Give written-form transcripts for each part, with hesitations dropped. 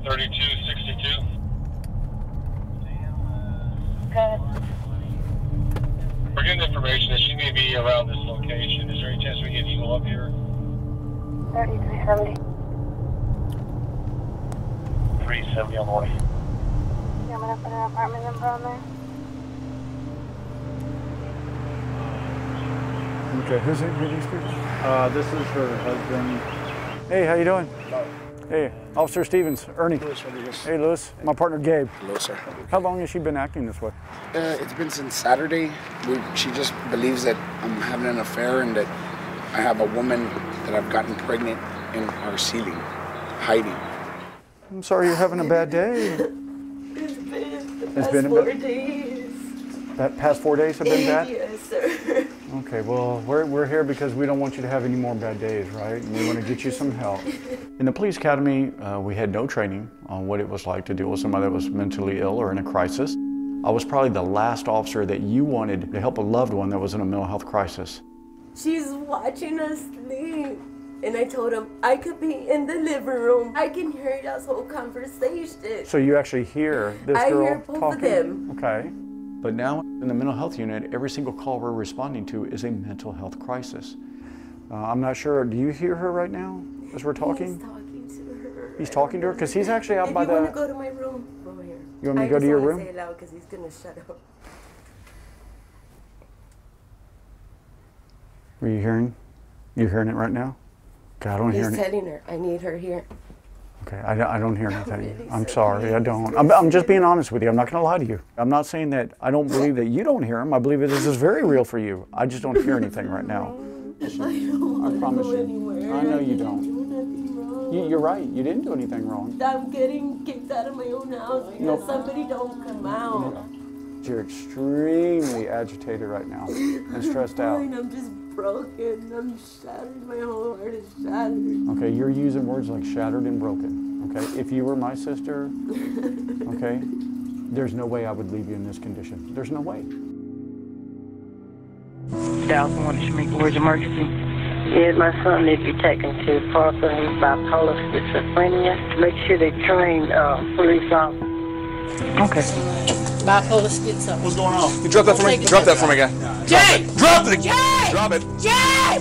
3262. Good. We're getting information that she may be around this location. Is there any chance we get Eagle up here? 3370. 370 on the way. Yeah, I'm gonna put an apartment number on there. Okay, who's it? Who are these people? This is her husband. Hey, how you doing? Hey, Officer Stevens, Ernie. Louis Rodriguez. Hey, Louis. My partner, Gabe. Hello, sir. How long has she been acting this way? It's been since Saturday. She just believes that I'm having an affair and that I have a woman that I've gotten pregnant in our ceiling, hiding. I'm sorry you're having a bad day. It's been 4 days. That past 4 days have been bad? Yes, sir. Okay, well, we're here because we don't want you to have any more bad days, right? And we want to get you some help. In the police academy, we had no training on what it was like to deal with somebody that was mentally ill or in a crisis. I was probably the last officer that you wanted to help a loved one that was in a mental health crisis. She's watching us sleep. And I told him I could be in the living room. I can hear this whole conversation. So you actually hear this girl I hear both talking? of them. Okay. But now in the mental health unit, every single call we're responding to is a mental health crisis. I'm not sure, do you hear her right now as we're talking? He's talking to her. He's talking to her? Because he's actually out if by you want to go to my room, go here. You want me to go to your room? I just want to say it loud because he's going to shut up. Are you hearing? You hearing it right now? Okay, I don't hear He's it. telling her, I need her here. Okay, I don't hear anything. Really, I'm sir, sorry, please. I don't. I'm just being honest with you. I'm not going to lie to you. I'm not saying that I don't believe that you don't hear him. I believe that this is very real for you. I just don't hear anything right now. I don't promise go you. anywhere. I know you didn't don't. do nothing wrong. You're right. You didn't do anything wrong. I'm getting kicked out of my own house because Nope. somebody don't come out. You're extremely agitated right now and stressed out. Fine, I'm just broken. I'm shattered. My whole heart is shattered. Okay, you're using words like shattered and broken. Okay, if you were my sister, okay, there's no way I would leave you in this condition. There's no way. Dallas 1 Shamika, where's emergency? Yes, my son needs to be taken to Parker. He's bipolar schizophrenia. Make sure they train police officers. Okay. Bipolar schizo. What's going on? You drop that for me? Drop that for me, guy. Jay! Drop it! Jay! Drop it! Jay!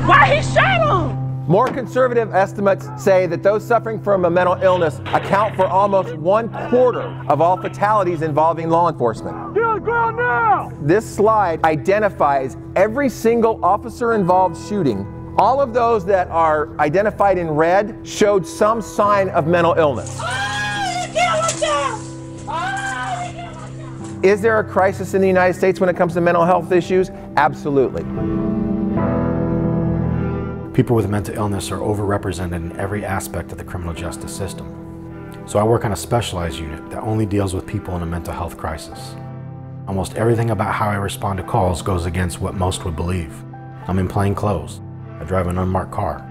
Why he shot him? More conservative estimates say that those suffering from a mental illness account for almost 1/4 of all fatalities involving law enforcement. Get on the ground now! This slide identifies every single officer-involved shooting. All of those that are identified in red showed some sign of mental illness. Is there a crisis in the United States when it comes to mental health issues? Absolutely. People with mental illness are overrepresented in every aspect of the criminal justice system. So I work on a specialized unit that only deals with people in a mental health crisis. Almost everything about how I respond to calls goes against what most would believe. I'm in plain clothes. I drive an unmarked car.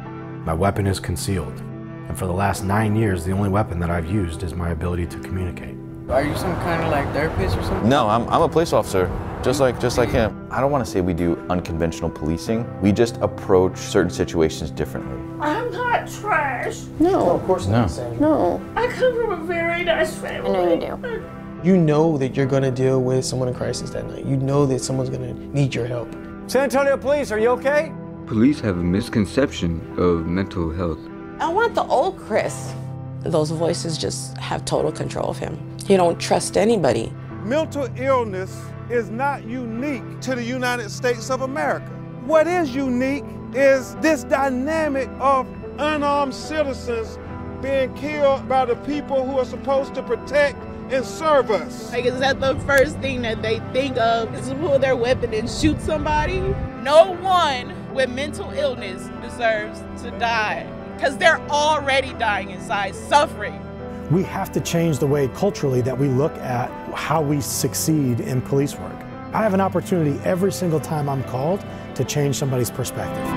My weapon is concealed. And for the last 9 years, the only weapon that I've used is my ability to communicate. Are you some kind of like therapist or something? No, I'm a police officer, just like him. I don't want to say we do unconventional policing. We just approach certain situations differently. I'm not trash. No, of course not. No. I come from a very nice family. I know you do. You know that you're gonna deal with someone in crisis that night. You know that someone's gonna need your help. San Antonio Police, are you okay? Police have a misconception of mental health. I want the old Chris. Those voices just have total control of him. He don't trust anybody. Mental illness is not unique to the United States of America. What is unique is this dynamic of unarmed citizens being killed by the people who are supposed to protect and serve us. Like, is that the first thing that they think of is to pull their weapon and shoot somebody? No one with mental illness deserves to die because they're already dying inside, suffering. We have to change the way culturally that we look at how we succeed in police work. I have an opportunity every single time I'm called to change somebody's perspective.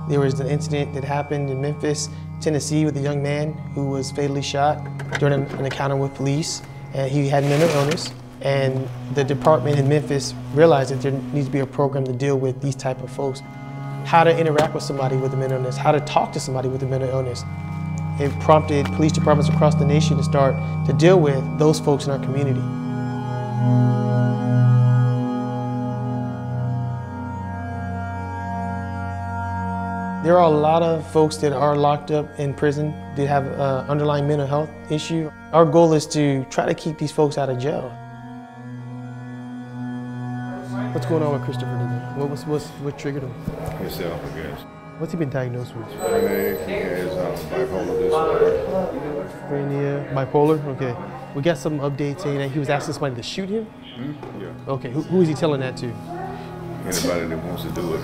There was an incident that happened in Memphis, Tennessee with a young man who was fatally shot during an encounter with police. And he had mental illness. And the department in Memphis realized that there needs to be a program to deal with these type of folks. How to interact with somebody with a mental illness, how to talk to somebody with a mental illness. It prompted police departments across the nation to start to deal with those folks in our community. There are a lot of folks that are locked up in prison that have an underlying mental health issue. Our goal is to try to keep these folks out of jail. What's going on with Christopher today? What triggered him? Himself, I guess. What's he been diagnosed with? He has bipolar disorder. Schizophrenia, bipolar? Okay. We got some updates saying that he was asking somebody to shoot him? Yeah. Okay, who is he telling that to? Anybody that wants to do it.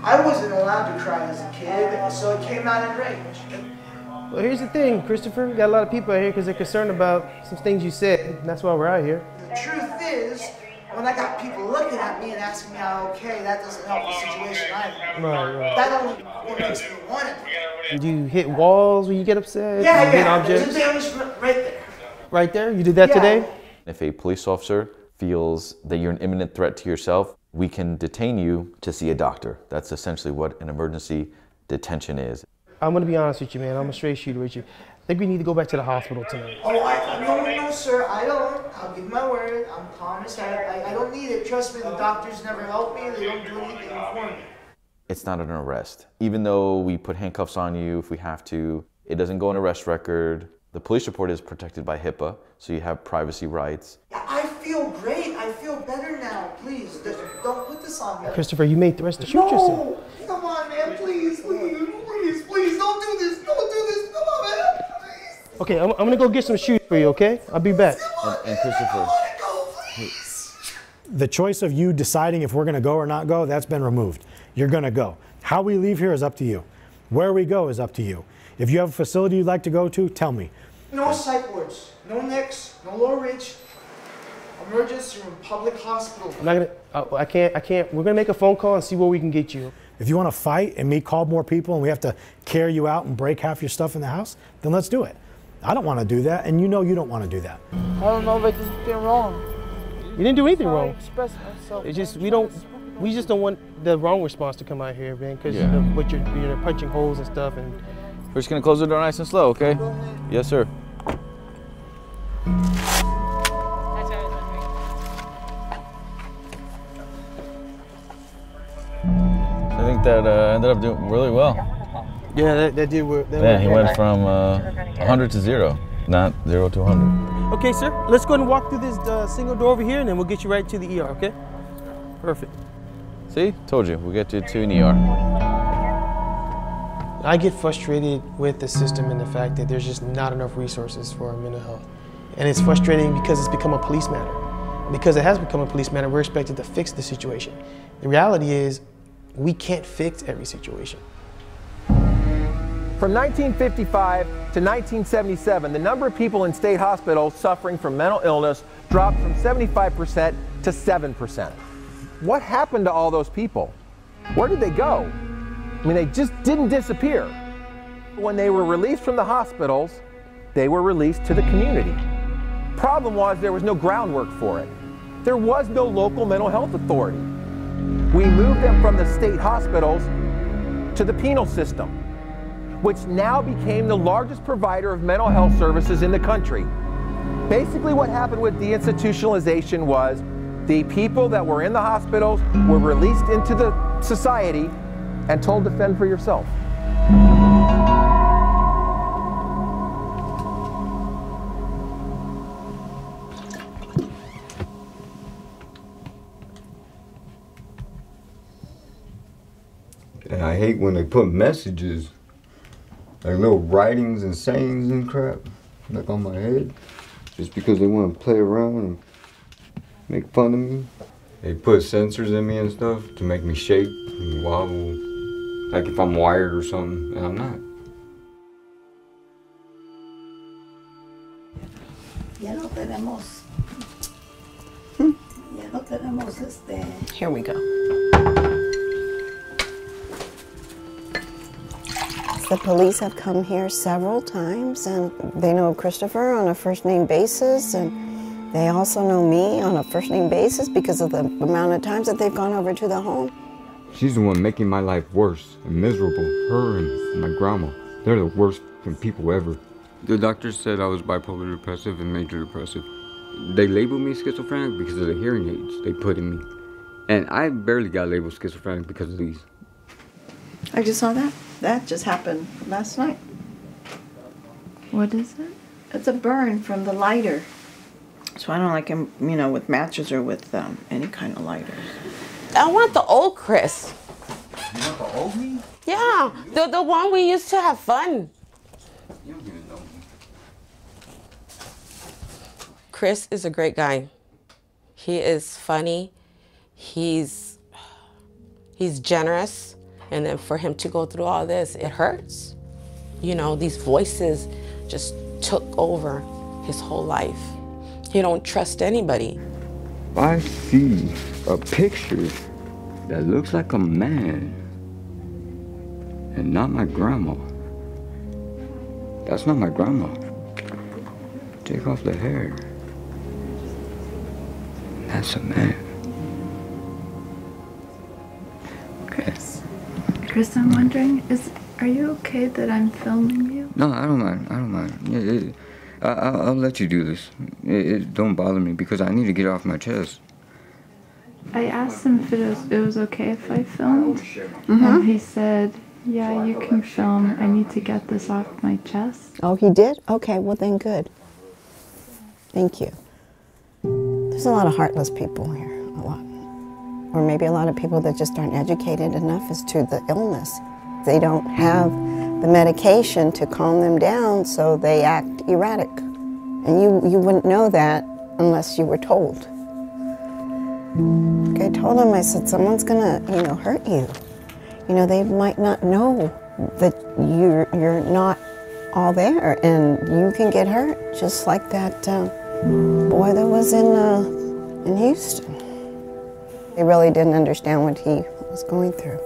I wasn't allowed to cry as a kid, so it came out in rage. Well, here's the thing, Christopher. We got a lot of people out here because they're concerned about some things you said, and that's why we're out here. The truth is, when I got people looking at me and asking me how okay, that doesn't help the situation either. Right. That only makes me want it. Do you hit walls when you get upset? Yeah, hit objects? There's a damage right there. Right there? You did that today? If a police officer feels that you're an imminent threat to yourself, we can detain you to see a doctor. That's essentially what an emergency detention is. I'm gonna be honest with you, man. I'm a straight shooter with you. I think we need to go back to the hospital tonight. Oh, no, sir, I don't. I'll give my word. I'm calm as hell. I don't need it. Trust me, the doctors never help me. They don't do anything for me. It's not an arrest. Even though we put handcuffs on you if we have to, it doesn't go on arrest record. The police report is protected by HIPAA, so you have privacy rights. I feel great. I feel better now. Please, don't put this on me. Christopher, you made threats to shoot yourself. Come on, man. Please, don't do this. Don't do this. Come on, man. Please. Okay, I'm gonna go get some shoes for you, okay? I'll be back. And Christopher. The choice of you deciding if we're gonna go or not go, that's been removed. You're gonna go. How we leave here is up to you. Where we go is up to you. If you have a facility you'd like to go to, tell me. No psych wards, no Nicks, no Lower Ridge. Emergency room, public hospital. I'm not gonna, I can't. We're gonna make a phone call and see where we can get you. If you want to fight and me call more people and we have to carry you out and break half your stuff in the house, then let's do it. I don't want to do that, and you know you don't want to do that. I don't know if I did anything wrong. You didn't do anything wrong. Express myself. It's just we just don't want the wrong response to come out here, man, because what you're punching holes and stuff. And we're just gonna close the door nice and slow, okay? Yes, sir. I think that ended up doing really well. Yeah, that did work. Yeah, he went from 100 to 0, not 0 to 100. Okay, sir. Let's go ahead and walk through this single door over here, and then we'll get you right to the ER, okay? Perfect. See? Told you. We'll get you to an ER. I get frustrated with the system and the fact that there's just not enough resources for our mental health. And it's frustrating because it's become a police matter. Because it has become a police matter, we're expected to fix the situation. The reality is, we can't fix every situation. From 1955 to 1977, the number of people in state hospitals suffering from mental illness dropped from 75% to 7%. What happened to all those people? Where did they go? I mean, they just didn't disappear. When they were released from the hospitals, they were released to the community. Problem was, there was no groundwork for it. There was no local mental health authority. We moved them from the state hospitals to the penal system, which now became the largest provider of mental health services in the country. Basically what happened with deinstitutionalization was the people that were in the hospitals were released into the society and told to fend for yourself. And I hate when they put messages, like little writings and sayings and crap, like on my head, just because they want to play around and make fun of me. They put sensors in me and stuff to make me shake and wobble, like if I'm wired or something, and I'm not. Ya no tenemos Here we go. The police have come here several times, and they know Christopher on a first-name basis, and they also know me on a first-name basis because of the amount of times that they've gone over to the home. She's the one making my life worse and miserable. Her and my grandma, they're the worst people ever. The doctor said I was bipolar depressive and major depressive. They labeled me schizophrenic because of the hearing aids they put in me. And I barely got labeled schizophrenic because of these. I just saw that. That just happened last night. What is it? It's a burn from the lighter. So I don't like him, you know, with matches or with any kind of lighters. I want the old Chris. You want the old me? Yeah, the one we used to have fun. You don't even know me. Chris is a great guy. He is funny. He's generous. And then for him to go through all this, it hurts. You know, these voices just took over his whole life. He don't trust anybody. I see a picture that looks like a man and not my grandma. That's not my grandma. Take off the hair. That's a man. Chris, I'm wondering, are you okay that I'm filming you? No, I don't mind. I don't mind. I'll let you do this. It don't bother me because I need to get it off my chest. I asked him if it was okay if I filmed, and he said, yeah, you can film. I need to get this off my chest. Oh, he did? Okay, well then good. Thank you. There's a lot of heartless people here, a lot. Or maybe a lot of people that just aren't educated enough as to the illness. They don't have the medication to calm them down, so they act erratic. And you wouldn't know that unless you were told. Like I told him, I said, someone's gonna, hurt you. They might not know that you're not all there, and you can get hurt, just like that boy that was in Houston. They really didn't understand what he was going through.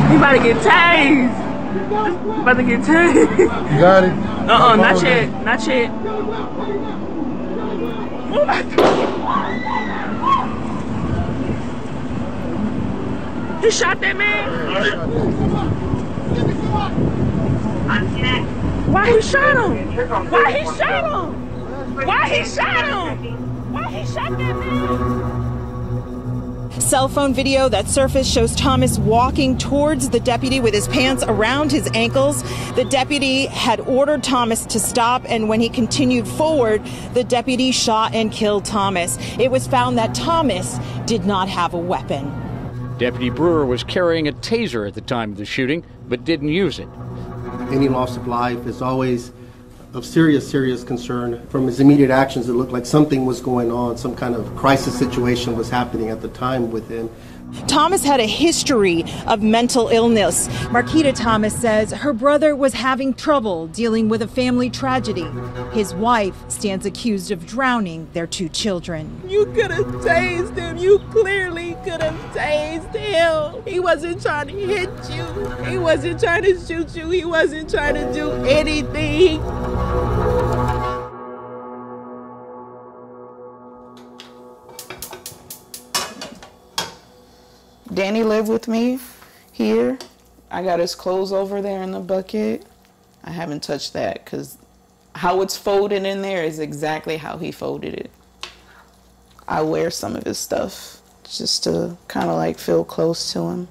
He about to get tased. About to get tased. You got it? Not yet. Not yet. He shot that man? Why he shot him? Why he shot him? Why he shot him? Why he shot that man? Cell phone video that surfaced shows Thomas walking towards the deputy with his pants around his ankles. The deputy had ordered Thomas to stop, and when he continued forward, the deputy shot and killed Thomas. It was found that Thomas did not have a weapon. Deputy Brewer was carrying a taser at the time of the shooting, but didn't use it. Any loss of life is always of serious concern. From his immediate actions, it looked like something was going on, some kind of crisis situation was happening at the time with him. Thomas had a history of mental illness. Marquita Thomas says her brother was having trouble dealing with a family tragedy. His wife stands accused of drowning their 2 children. You could have tased him. You clearly could have tased him. He wasn't trying to hit you. He wasn't trying to shoot you. He wasn't trying to do anything. Danny lived with me here. I got his clothes over there in the bucket. I haven't touched that because how it's folded in there is exactly how he folded it. I wear some of his stuff just to kind of like feel close to him.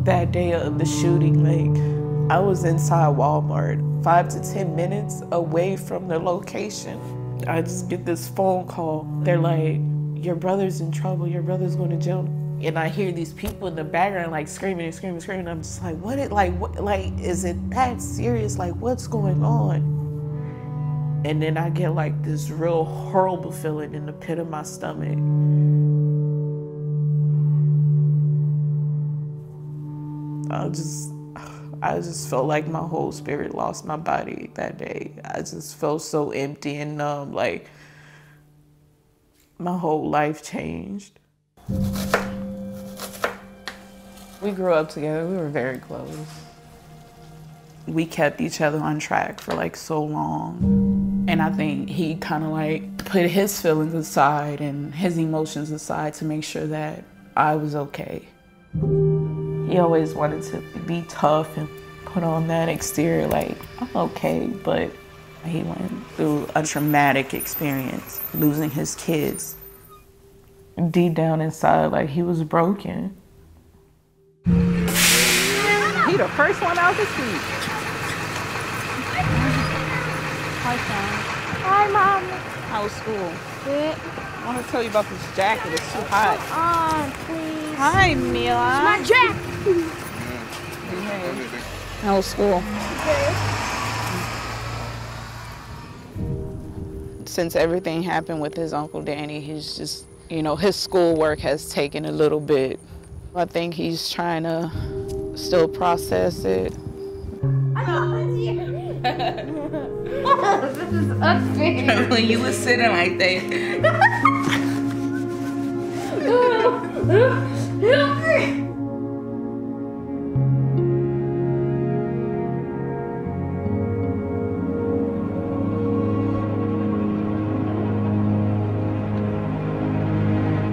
That day of the shooting, like, I was inside Walmart, 5 to 10 minutes away from the location. I just get this phone call. They're like, your brother's in trouble, your brother's going to jail. And I hear these people in the background like screaming and screaming and screaming. I'm just like, what, is it that serious? Like, what's going on? And then I get like this real horrible feeling in the pit of my stomach. I just felt like my whole spirit lost my body that day. I just felt so empty and numb, like my whole life changed. We grew up together, we were very close. We kept each other on track for like so long. And I think he kind of like put his feelings aside and his emotions aside to make sure that I was okay. He always wanted to be tough and put on that exterior like, I'm okay, but he went through a traumatic experience, losing his kids. Deep down inside, like he was broken. He the first one out the seat. Hi, Sean. Hi, Mom. How was school? Good. I want to tell you about this jacket. It's too hot. Please. Hi, Mila. It's my jacket. Hey. How was school? Good. Since everything happened with his Uncle Danny, he's just, you know, his schoolwork has taken a little bit. I think he's trying to still process it. This is unfair. When you were sitting like that.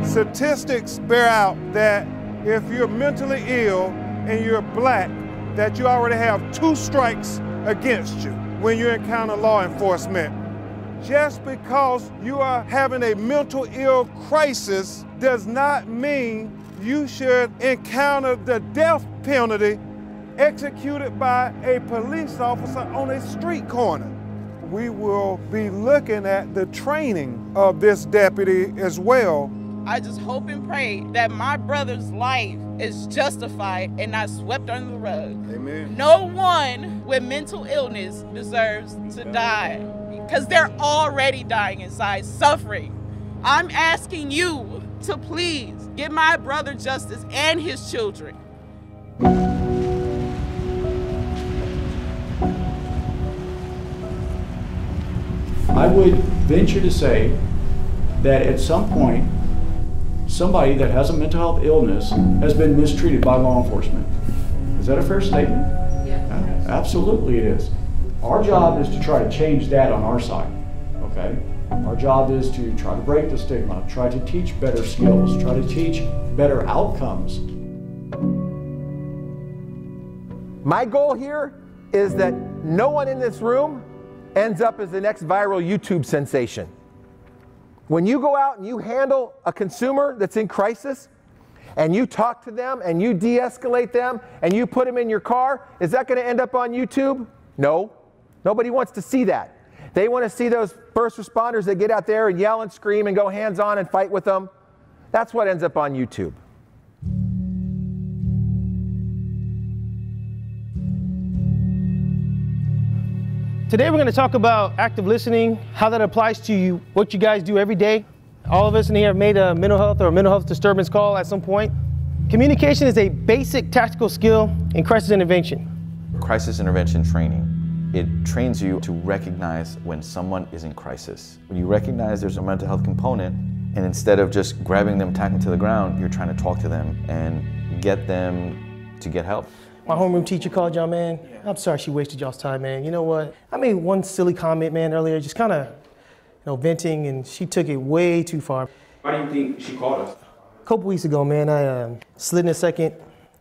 Statistics bear out that if you're mentally ill and you're black, that you already have 2 strikes against you when you encounter law enforcement. Just because you are having a mental ill crisis does not mean you should encounter the death penalty executed by a police officer on a street corner. We will be looking at the training of this deputy as well. I just hope and pray that my brother's life is justified and not swept under the rug. Amen. No one with mental illness deserves to die because they're already dying inside, suffering. I'm asking you to please give my brother justice and his children. I would venture to say that at some point, somebody that has a mental health illness has been mistreated by law enforcement. Is that a fair statement? Yes. Absolutely it is. Our job is to try to change that on our side, okay? Our job is to try to break the stigma, try to teach better skills, try to teach better outcomes. My goal here is that no one in this room ends up as the next viral YouTube sensation. When you go out and you handle a consumer that's in crisis, and you talk to them and you de-escalate them and you put them in your car, is that going to end up on YouTube? No. Nobody wants to see that. They want to see those first responders that get out there and yell and scream and go hands-on and fight with them. That's what ends up on YouTube. Today we're going to talk about active listening, how that applies to you, what you guys do every day. All of us in here have made a mental health or a mental health disturbance call at some point. Communication is a basic tactical skill in crisis intervention. Crisis intervention training, it trains you to recognize when someone is in crisis. When you recognize there's a mental health component, and instead of just grabbing them, tackling to the ground, you're trying to talk to them and get them to get help. My homeroom teacher called y'all, man. I'm sorry she wasted y'all's time, man. You know what? I made one silly comment, man, earlier, just kind of, venting, and she took it way too far. Why do you think she called us? A couple weeks ago, man, I slid in a second,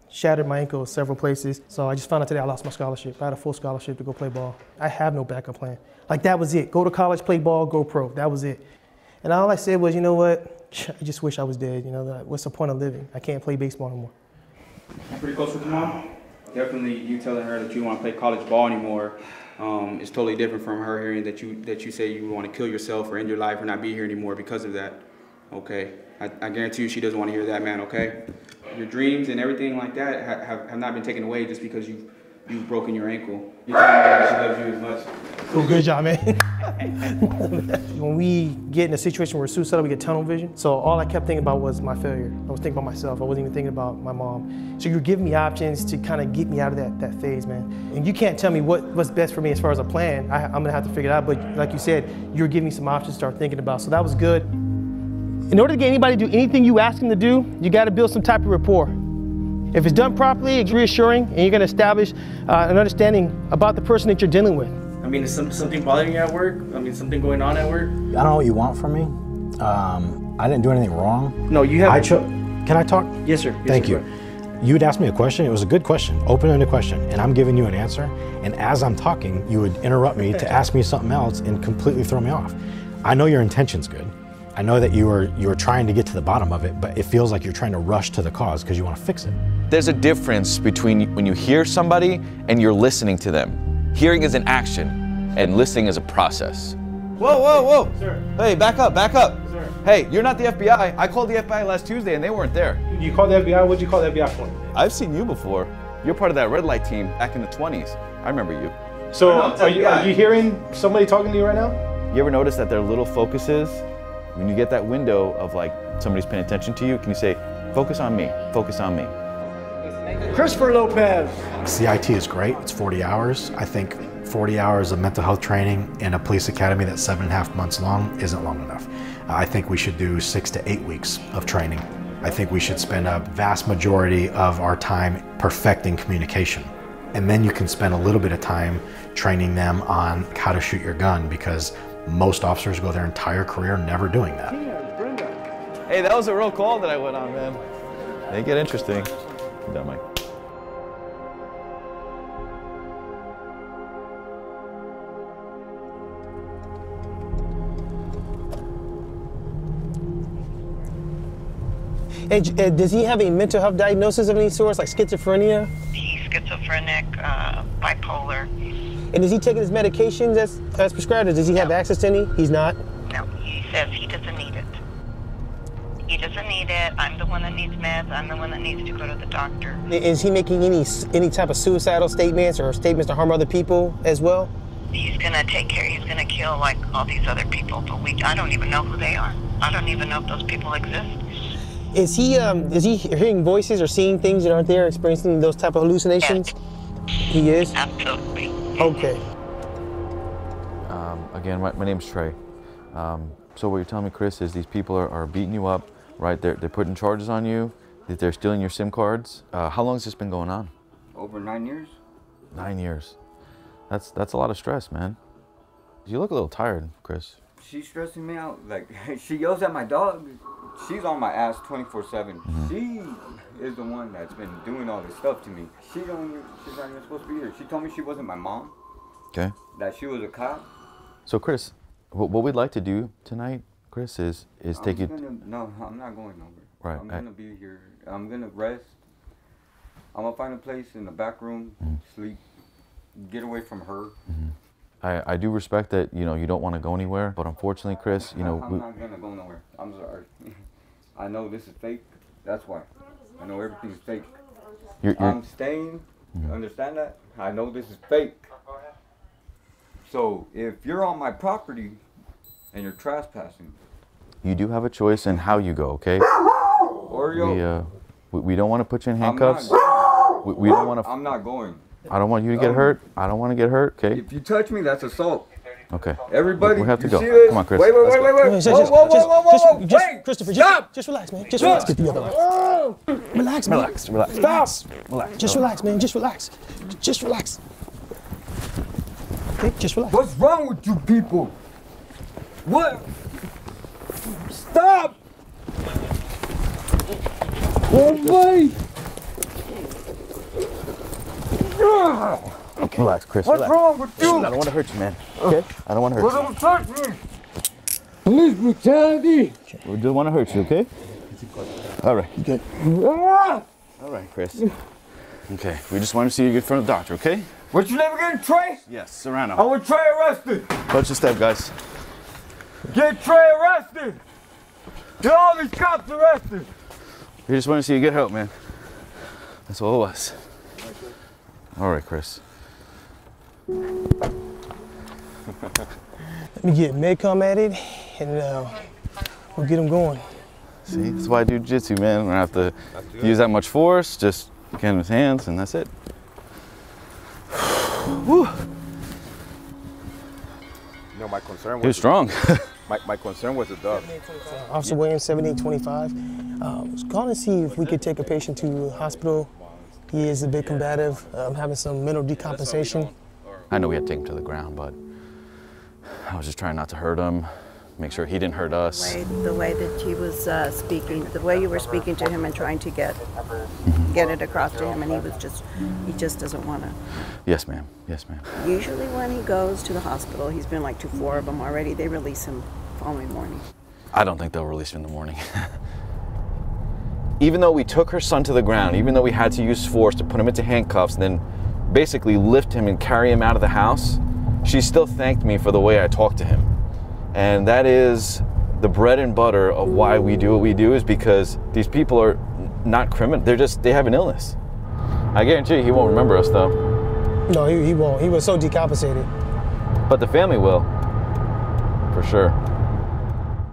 shattered my ankle several places. So I just found out today I lost my scholarship. I had a full scholarship to go play ball. I have no backup plan. Like, that was it. Go to college, play ball, go pro. That was it. And all I said was, you know what? I just wish I was dead. You know, what's the point of living? I can't play baseball anymore. You pretty close with your mom? Definitely, you telling her that you don't want to play college ball anymore is totally different from her hearing that you say you want to kill yourself or end your life or not be here anymore because of that. Okay, I guarantee you she doesn't want to hear that, man. Okay, your dreams and everything like that have not been taken away just because you've broken your ankle. You're telling her that she loves you as much. Cool, good job, man. When we get in a situation where we're suicidal, we get tunnel vision. So all I kept thinking about was my failure. I was thinking about myself. I wasn't even thinking about my mom. So you're giving me options to kind of get me out of that phase, man. And you can't tell me what's best for me as far as a plan. I'm gonna have to figure it out. But like you said, you're giving me some options to start thinking about. So that was good. In order to get anybody to do anything you ask them to do, you got to build some type of rapport. If it's done properly, it's reassuring, and you're going to establish an understanding about the person that you're dealing with. I mean, is something bothering you at work? I mean, something going on at work? I don't know what you want from me. I didn't do anything wrong. No, you have. Can I talk? Yes, sir. Yes, Thank sir. you. You would ask me a question. It was a good question, open-ended question, and I'm giving you an answer. And as I'm talking, you would interrupt me to ask me something else and completely throw me off. I know your intention's good. I know that you were trying to get to the bottom of it, but it feels like you're trying to rush to the cause because you want to fix it. There's a difference between when you hear somebody and you're listening to them. Hearing is an action, and listening is a process. Whoa, whoa, whoa. Sir. Hey, back up, back up. Sir. Hey, you're not the FBI. I called the FBI last Tuesday and they weren't there. You called the FBI? What'd you call the FBI for? I've seen you before. You're part of that red light team back in the 20s. I remember you. So, are you hearing somebody talking to you right now? You ever notice that their little focuses, when you get that window of like somebody's paying attention to you, can you say, focus on me, focus on me? Christopher Lopez. CIT is great. It's 40 hours. I think 40 hours of mental health training in a police academy that's 7.5 months long isn't long enough. I think we should do 6 to 8 weeks of training. I think we should spend a vast majority of our time perfecting communication. And then you can spend a little bit of time training them on how to shoot your gun, because most officers go their entire career never doing that. Hey, that was a real call that I went on, man. They get interesting. You done, Mike? Hey, does he have a mental health diagnosis of any sort, like schizophrenia? He's schizophrenic, bipolar. And is he taking his medications as prescribed, or does he have access to any? He's not? No, he says he doesn't need it. He doesn't need it. I'm the one that needs meds. I'm the one that needs to go to the doctor. Is he making any type of suicidal statements or statements to harm other people as well? He's gonna take care. He's gonna kill like all these other people, but I don't even know who they are. I don't even know if those people exist. Is he hearing voices or seeing things that aren't there, experiencing those type of hallucinations? Yes. He is? Absolutely. Okay. Again, my name's Trey. So what you're telling me, Chris, is these people are beating you up, right? They're putting charges on you, that they're stealing your SIM cards. How long has this been going on? Over 9 years. 9 years. That's a lot of stress, man. You look a little tired, Chris. She's stressing me out. Like, she yells at my dog. She's on my ass 24/7. She is the one that's been doing all this stuff to me. She's not even supposed to be here. She told me she wasn't my mom. Okay. That she was a cop. So, Chris, what we'd like to do tonight, Chris, is take you. No, I'm not going nowhere. Right. I'm gonna be here. I'm gonna rest. I'm gonna find a place in the back room, sleep, get away from her. I do respect that, you know, you don't want to go anywhere, but unfortunately, Chris, you know... I'm not going to go nowhere. I'm sorry. I know this is fake. That's why. I know everything's fake. I'm staying. Understand that? I know this is fake. So, if you're on my property and you're trespassing... You do have a choice in how you go, okay? Oreo. We don't want to put you in handcuffs. We don't want to... I'm not going. I don't want you to get hurt. I don't want to get hurt, okay? If you touch me, that's assault. Okay. Everybody, we have to you go. see this? Come on, Chris. Wait. Whoa. Just Christopher, just relax, man. Just relax. Get the other way. Relax, man. Relax. Stop. Relax. Just relax, man. Just relax. Just relax. Okay, just relax. What's wrong with you people? What? Stop! Oh, Okay. Relax, Chris. What's wrong with you? I don't want to hurt you, man. Okay? I don't want to hurt you. Don't touch me! Police brutality! We don't want to hurt you, okay? All right. Okay. All right, Chris. Okay. We just want to see you get in front of the doctor, okay? What's your name again, Trey? Yes, Serrano. I want Trey arrested! Watch your step, guys. Get Trey arrested! Get all these cops arrested! We just want to see you get help, man. That's all it was. All right, Chris. Let me get Medcom at it, and we'll get him going. See, that's why I do jiu-jitsu, man. I don't have to use that much force, just get in his hands, and that's it. Whew. No, my concern was... He was strong. my concern was the dog. Officer Williams, 1725. Was calling to see if we could take a patient to the hospital. He is a bit combative, having some mental decompensation. I know we had to take him to the ground, but I was just trying not to hurt him, make sure he didn't hurt us. The way that he was speaking, the way you were speaking to him and trying to get it across to him, and he just doesn't want to. Yes, ma'am. Yes, ma'am. Usually when he goes to the hospital, he's been like to 4 of them already, they release him the following morning. I don't think they'll release him in the morning. Even though we took her son to the ground, even though we had to use force to put him into handcuffs and then basically lift him and carry him out of the house, she still thanked me for the way I talked to him. And that is the bread and butter of why we do what we do, is because these people are not criminal. They have an illness. I guarantee you he won't remember us though. No, he won't. He was so decompensated. But the family will, for sure.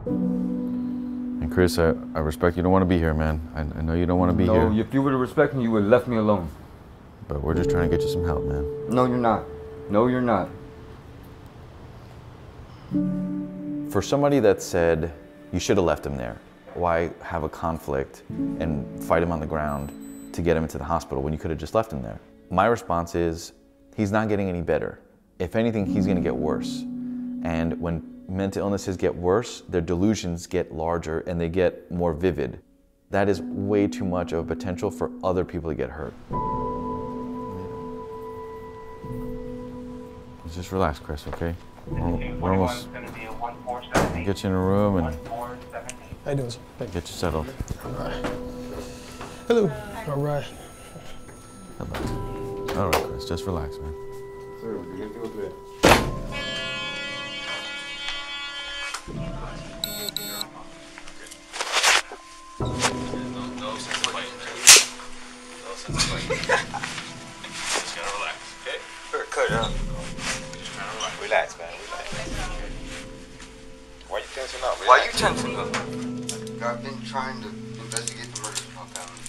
And Chris, I respect you don't want to be here, man. I know you don't want to be here. No, if you would have respected me, you would have left me alone. But we're just trying to get you some help, man. No, you're not. No, you're not. For somebody that said you should have left him there, why have a conflict and fight him on the ground to get him into the hospital when you could have just left him there? My response is, he's not getting any better. If anything, he's gonna get worse. And when mental illnesses get worse, their delusions get larger and they get more vivid. That is way too much of a potential for other people to get hurt. Just relax, Chris, okay? We're almost get you in a room and How you doing, sir? get you settled. Hello. All right. Hello. All right, Chris, just relax, man. Relax, man. Relax. Why you tensing up? Why you tensing up? I've been trying to investigate the murders of my family.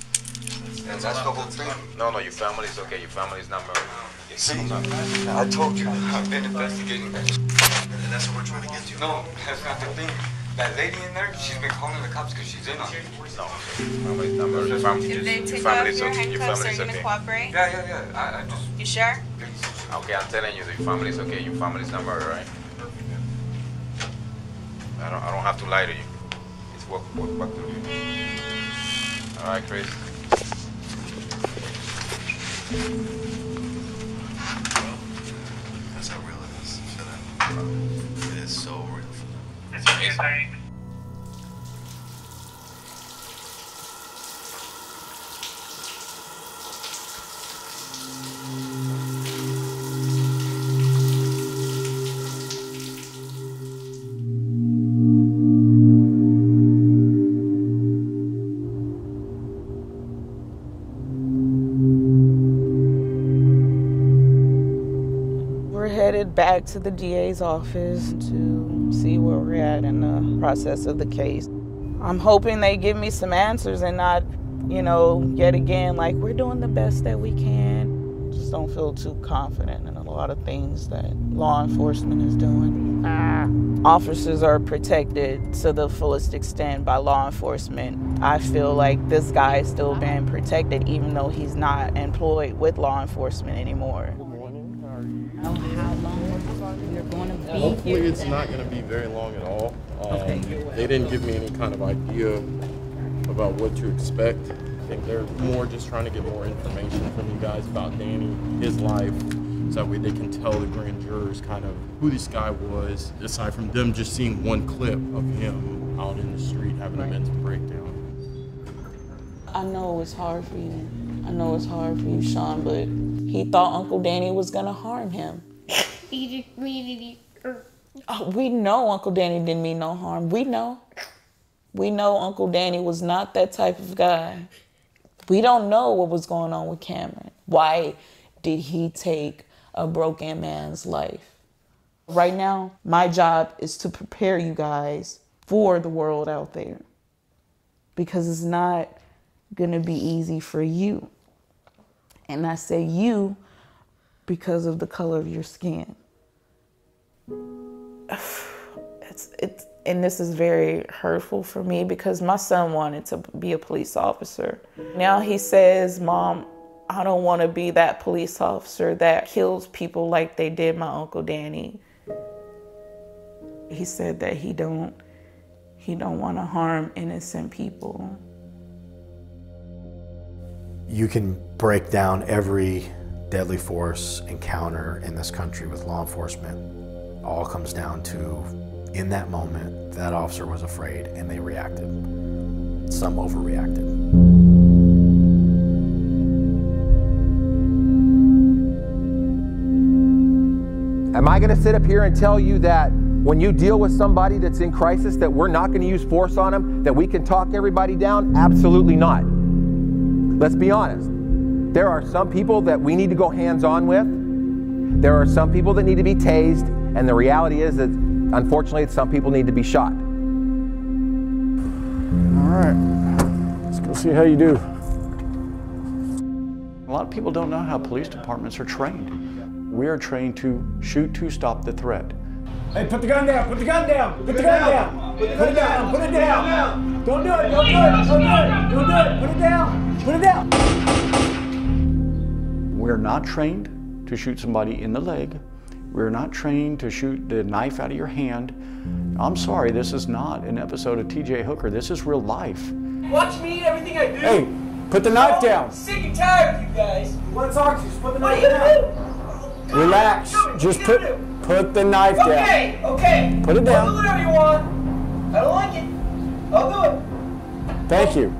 And that's the whole thing. No, your family's okay. Your family's not murdered. See, I told you, I've been investigating that. And that's what we're trying to get to. No, that's not the thing. That lady in there, she's been calling the cops because she's in on it. No, family's not murdered. If they take off your handcuffs, are you going to cooperate? Yeah. I just... You sure? Okay, I'm telling you, your family's okay. Your family's not murdered, right? I don't have to lie to you. It's walk back to you. All right, Chris. That's how real it is for them. It is so real for them. It's amazing. Back to the DA's office to see where we're at in the process of the case. I'm hoping they give me some answers and not, yet again, like, we're doing the best that we can. Just don't feel too confident in a lot of things that law enforcement is doing. Officers are protected to the fullest extent by law enforcement. I feel like this guy is still being protected even though he's not employed with law enforcement anymore. Hopefully it's not going to be very long at all. They didn't give me any kind of idea about what to expect. I think they're more just trying to get more information from you guys about Danny, his life, so that way they can tell the grand jurors kind of who this guy was, aside from them just seeing one clip of him out in the street having a mental breakdown. I know it's hard for you. I know it's hard for you, Sean, but he thought Uncle Danny was going to harm him. Oh, we know Uncle Danny didn't mean no harm. We know. We know Uncle Danny was not that type of guy. We don't know what was going on with Cameron. Why did he take a broken man's life? Right now, my job is to prepare you guys for the world out there, because it's not gonna be easy for you. And I say you because of the color of your skin. And this is very hurtful for me because my son wanted to be a police officer. Now he says, Mom, I don't want to be that police officer that kills people like they did my Uncle Danny. He said that he don't want to harm innocent people. You can break down every deadly force encounter in this country with law enforcement. All comes down to, in that moment, that officer was afraid and they reacted. Some overreacted. Am I going to sit up here and tell you that when you deal with somebody that's in crisis that we're not going to use force on them, that we can talk everybody down? Absolutely not. Let's be honest. There are some people that we need to go hands-on with. There are some people that need to be tased, and the reality is that, unfortunately, some people need to be shot. All right, let's go see how you do. A lot of people don't know how police departments are trained. We are trained to shoot to stop the threat. Hey, put the gun down, put the gun down, put the gun down, put it down, put it down. Don't do it, don't do it, don't do it, don't do it, put it down, put it down. We're not trained to shoot somebody in the leg. We're not trained to shoot the knife out of your hand. I'm sorry, this is not an episode of TJ Hooker. This is real life. Watch me, everything I do. Hey, put the knife down. I'm sick and tired of you guys. You want to talk to you, just put the knife down. Relax, just put the knife down. Okay, okay. Put it down. I'll do whatever you want. I don't like it. I'll do it. Thank you.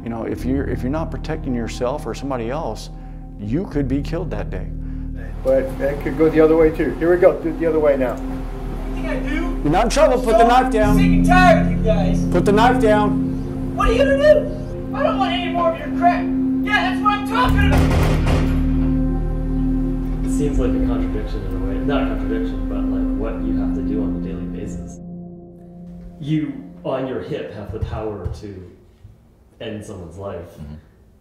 You know, if you're not protecting yourself or somebody else, you could be killed that day. But that could go the other way too. Here we go, do it the other way now. Everything I do. You're not in trouble, put the knife down. I'm sick and tired of you guys. Put the knife down. What are you gonna do? I don't want any more of your crap. Yeah, that's what I'm talking about. It seems like a contradiction in a way. Not a contradiction, but like what you have to do on a daily basis. You, on your hip, have the power to end someone's life,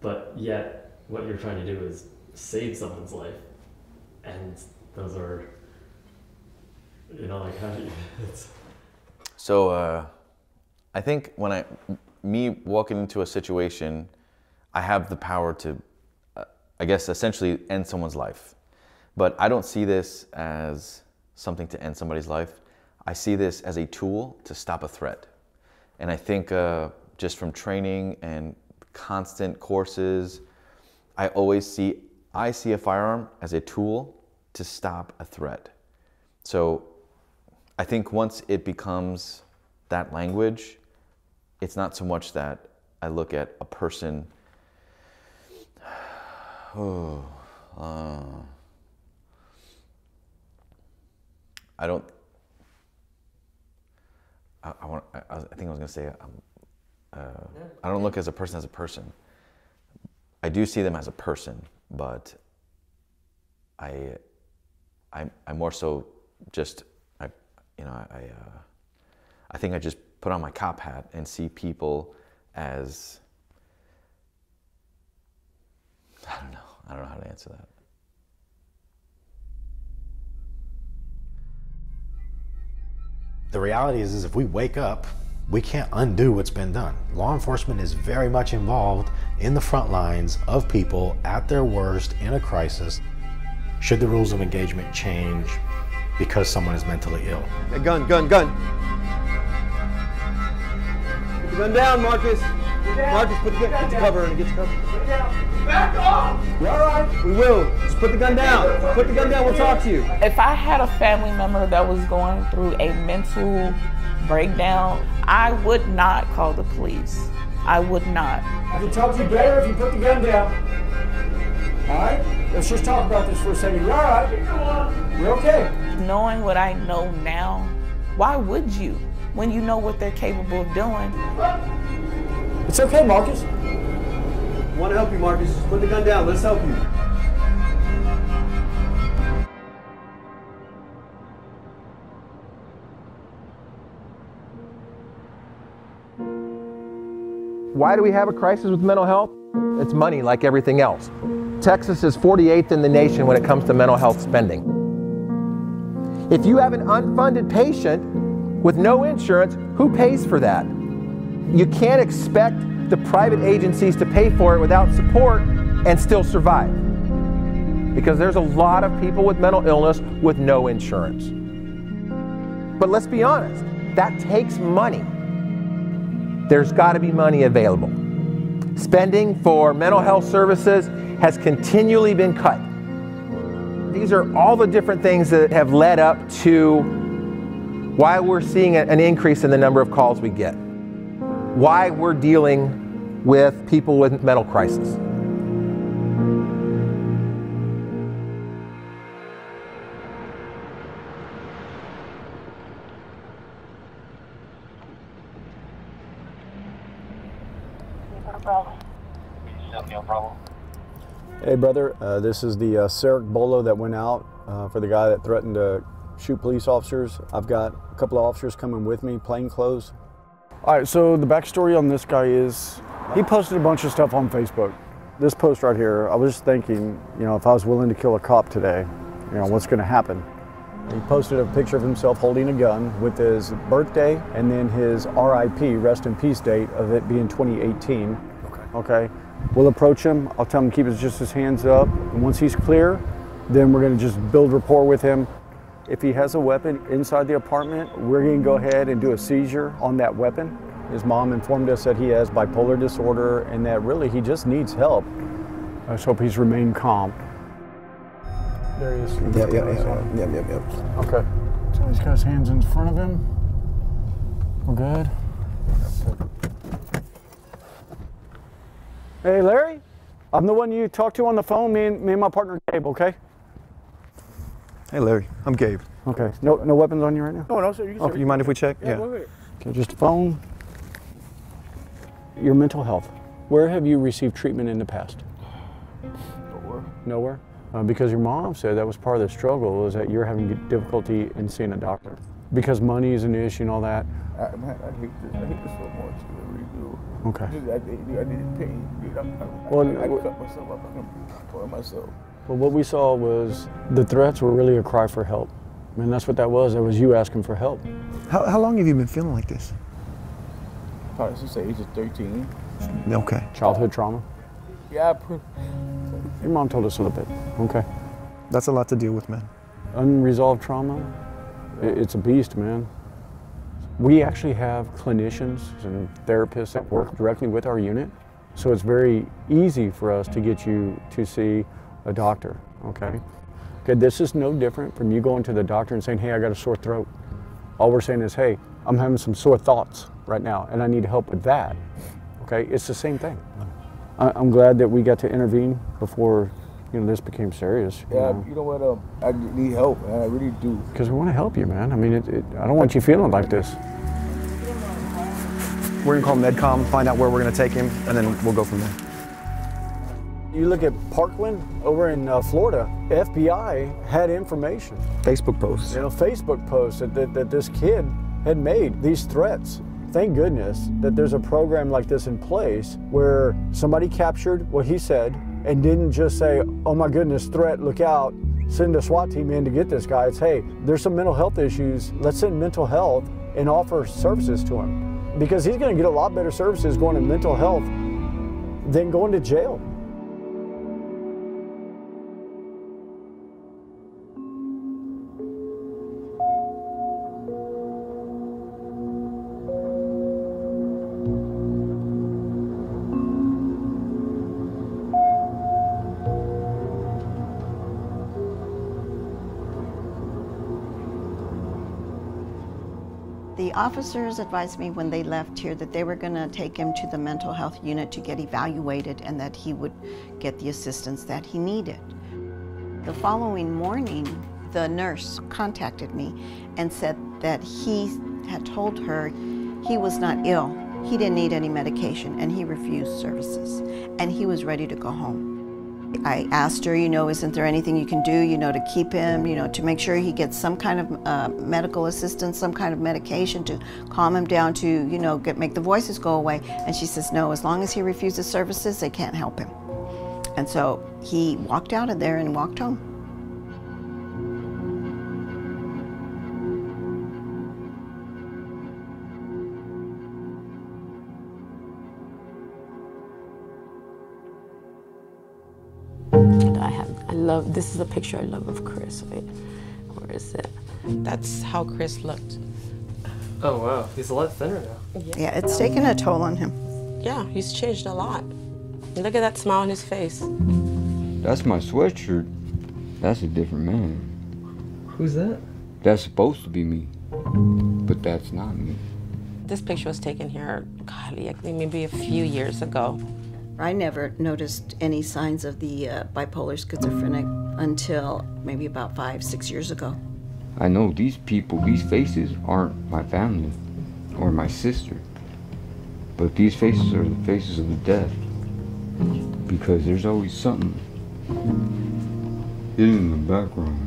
but yet what you're trying to do is save someone's life. And those are, you know, like how do you, So I think when me walking into a situation, I have the power to, I guess, essentially end someone's life. But I don't see this as something to end somebody's life. I see this as a tool to stop a threat. And I think just from training and constant courses, I see a firearm as a tool to stop a threat. So I think once it becomes that language, it's not so much that I look at a person, I don't, I think I was gonna say, I don't look at a person as a person. I do see them as a person, but I more so just, I think I just put on my cop hat and see people as, I don't know how to answer that. The reality is if we wake up, we can't undo what's been done. Law enforcement is very much involved in the front lines of people at their worst in a crisis. Should the rules of engagement change because someone is mentally ill? Hey, gun. Put the gun down, Marcus. Marcus, put the gun. Get to cover and get to cover. Back off! You all right? We will. Just put the gun down. Put the gun down. We'll talk to you. If I had a family member that was going through a mental breakdown, I would not call the police. I would not. I can talk to you better if you put the gun down. All right? Let's just talk about this for a second. You all right? You're okay. Knowing what I know now, why would you? When you know what they're capable of doing. It's okay, Marcus. I want to help you, Marcus. Just put the gun down. Let's help you. Why do we have a crisis with mental health? It's money, like everything else. Texas is 48th in the nation when it comes to mental health spending. If you have an unfunded patient with no insurance, who pays for that? You can't expect the private agencies to pay for it without support and still survive. Because there's a lot of people with mental illness with no insurance. But let's be honest, that takes money. There's got to be money available. Spending for mental health services has continually been cut. These are all the different things that have led up to why we're seeing an increase in the number of calls we get. Why we're dealing with people with mental crisis. Hey brother, this is the Sarek Bolo that went out for the guy that threatened to shoot police officers. I've got a couple of officers coming with me, plainclothes. All right, so the backstory on this guy is he posted a bunch of stuff on Facebook. This post right here, I was thinking, you know, if I was willing to kill a cop today, you know, what's gonna happen? He posted a picture of himself holding a gun with his birthday and then his RIP, rest in peace date of it being 2018. Okay. We'll approach him. I'll tell him to keep just his hands up. And once he's clear, then we're going to just build rapport with him. If he has a weapon inside the apartment, we're going to go ahead and do a seizure on that weapon. His mom informed us that he has bipolar disorder and that really he just needs help. I just hope he's remained calm. There he is. Yep. Okay. So he's got his hands in front of him. We're good. Hey, Larry, I'm the one you talked to on the phone, me and my partner Gabe, okay? Hey, Larry, I'm Gabe. Okay, no weapons on you right now? No, sir. You mind if we check? Yeah. Go ahead. Okay, just a phone. Your mental health. Where have you received treatment in the past? Nowhere. Nowhere? Because your mom said that was part of the struggle, is that you're having difficulty in seeing a doctor. Because money is an issue and all that. I hate this so much. I really do. Okay. I need pain. I cut myself up. I'm for myself. Well, what we saw was the threats were really a cry for help. I mean, that's what that was. That was you asking for help. How long have you been feeling like this? Probably since the age of 13. Okay. Childhood trauma? Yeah. Your mom told us a little bit. Okay. That's a lot to deal with, man. Unresolved trauma, it's a beast, man. We actually have clinicians and therapists that work directly with our unit, so it's very easy for us to get you to see a doctor, okay? Okay, this is no different from you going to the doctor and saying, hey, I got a sore throat. All we're saying is, hey, I'm having some sore thoughts right now, and I need help with that, okay? It's the same thing. I'm glad that we got to intervene before, you know, this became serious. Yeah, you know what, I need help, man, I really do. Because we want to help you, man. I mean, I don't want you feeling like this. We're gonna call Medcom, find out where we're gonna take him, and then we'll go from there. You look at Parkland over in Florida, FBI had information. Facebook posts. You know, Facebook posts that this kid had made, these threats. Thank goodness that there's a program like this in place where somebody captured what he said and didn't just say, oh my goodness, threat, look out, send a SWAT team in to get this guy. It's, hey, there's some mental health issues, let's send mental health and offer services to him. Because he's gonna get a lot better services going to mental health than going to jail. The officers advised me when they left here that they were going to take him to the mental health unit to get evaluated and that he would get the assistance that he needed. The following morning, the nurse contacted me and said that he had told her he was not ill, he didn't need any medication, and he refused services, and he was ready to go home. I asked her, you know, isn't there anything you can do, you know, to keep him, you know, to make sure he gets some kind of medical assistance, some kind of medication to calm him down, to, you know, make the voices go away. And she says, no, as long as he refuses services, they can't help him. And so he walked out of there and walked home. This is a picture I love of Chris. Wait, where is it? That's how Chris looked. Oh wow, he's a lot thinner now. Yeah, it's taken a toll on him. Yeah, he's changed a lot. Look at that smile on his face. That's my sweatshirt. That's a different man. Who's that? That's supposed to be me, but that's not me. This picture was taken here, God, maybe a few years ago. I never noticed any signs of the bipolar schizophrenic until maybe about 5-6 years ago. I know these people, these faces aren't my family or my sister, but these faces are the faces of the dead, because there's always something hidden in the background.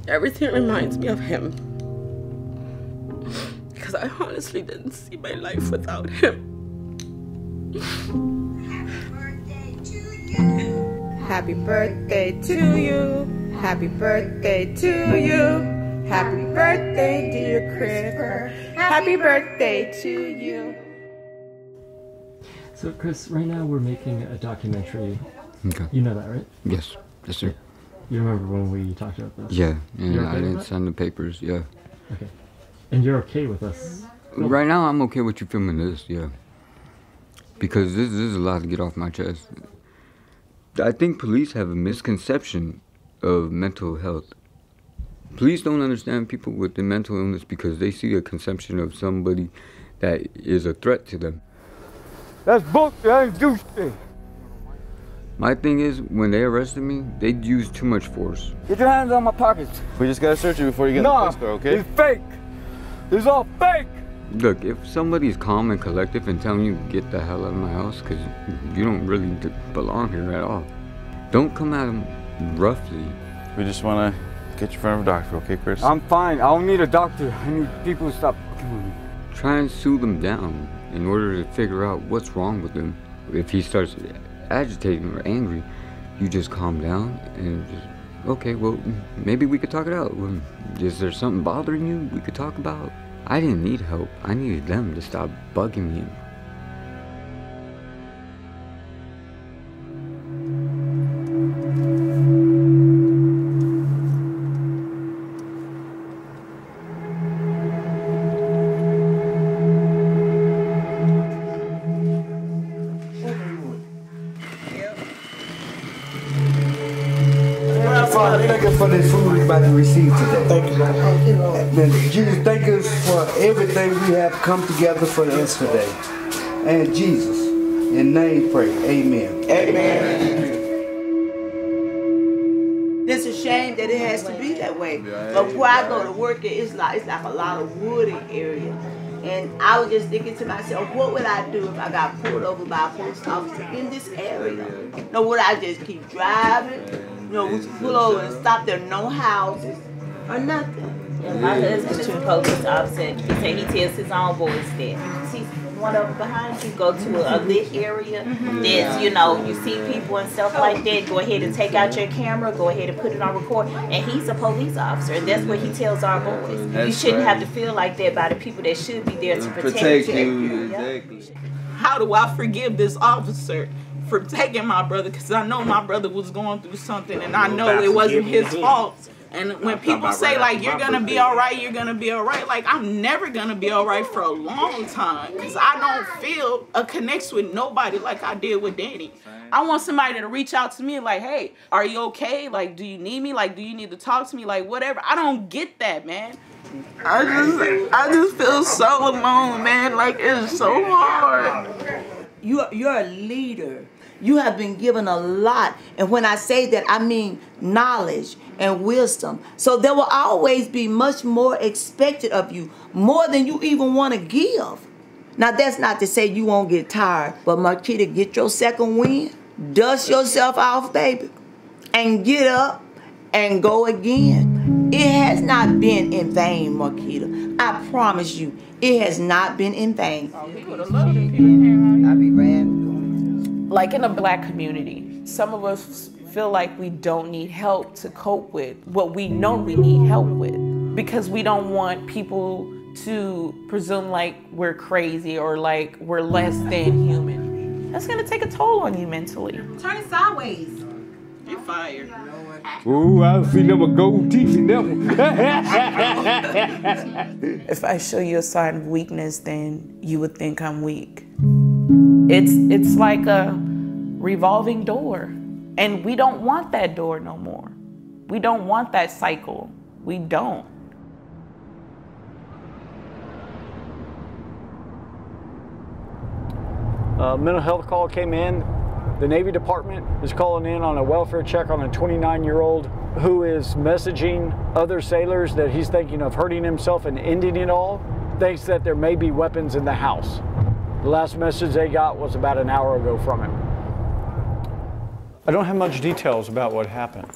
Everything reminds me of him, because I honestly didn't see my life without him. Happy birthday to you. Happy birthday to you. Happy birthday, dear Chris. Happy birthday to you. So, Chris, right now we're making a documentary. Okay. You know that, right? Yes. Yes, sir. You remember when we talked about this? Yeah. You're Yeah, okay I with didn't that? sign the papers. Yeah. Okay. And you're okay with us? Right now, I'm okay with you filming this. Yeah. Because this is a lot to get off my chest. I think police have a misconception of mental health. Police don't understand people with the mental illness because they see a conception of somebody that is a threat to them. That's booked. I ain't do shit. My thing is, when they arrested me, they used too much force. Get your hands on my pockets. We just gotta search you before you get in the police car, okay? It's fake. It's all fake. Look, if somebody's calm and collective and telling you get the hell out of my house because you don't really belong here at all, don't come at them roughly. We just want to get you in front of a doctor, okay, Chris? I'm fine. I don't need a doctor. I need people to stop fucking with me. Try and soothe them down in order to figure out what's wrong with him. If he starts agitating or angry, you just calm down and just, okay, well, maybe we could talk it out. Is there something bothering you we could talk about? I didn't need help. I needed them to stop bugging me. Father, thank you for this food we're about to receive today. Thank you, Lord. Jesus, thank us for everything we have come together for us today. And Jesus, in name pray, amen. Amen. It's a shame that it has to be that way. But where I go to work, it's like a lot of wooded area. And I was just thinking to myself, what would I do if I got pulled over by a police officer in this area? No, would I just keep driving? You know, would you pull over and stop there, no houses or nothing? Yeah, my husband's a police officer. He said he tells his own boys that. See one of them behind you, go to a lit area. There's, you know, you see people and stuff like that. Go ahead and take out your camera. Go ahead and put it on record. And he's a police officer. And that's what he tells our boys. You shouldn't have to feel like that by the people that should be there to protect you. Exactly. How do I forgive this officer for taking my brother? Because I know my brother was going through something, and I know it wasn't his fault. And when people say, like, you're going to be all right, you're going to be all right, like, I'm never going to be all right for a long time because I don't feel a connection with nobody like I did with Danny. I want somebody to reach out to me like, hey, are you okay? Like, do you need me? Like, do you need to talk to me? Like, whatever. I don't get that, man. I just feel so alone, man. Like, it's so hard. You're a leader. You have been given a lot. And when I say that, I mean knowledge and wisdom. So there will always be much more expected of you, more than you even want to give. Now, that's not to say you won't get tired, but Marquita, get your second win. dust yourself off, baby, and get up and go again. It has not been in vain, Marquita. I promise you, it has not been in vain. I'll be like in the Black community, some of us feel like we don't need help to cope with what we know we need help with, because we don't want people to presume like we're crazy or like we're less than human. That's gonna take a toll on you mentally. Turn it sideways. You're fired. Ooh, I see them gold teeth in them. If I show you a sign of weakness, then you would think I'm weak. It's like a revolving door, and we don't want that door no more. We don't want that cycle. We don't. Mental health call came in. The Navy Department is calling in on a welfare check on a 29-year-old who is messaging other sailors that he's thinking of hurting himself and ending it all, thinks that there may be weapons in the house. The last message they got was about an hour ago from him. I don't have much details about what happened,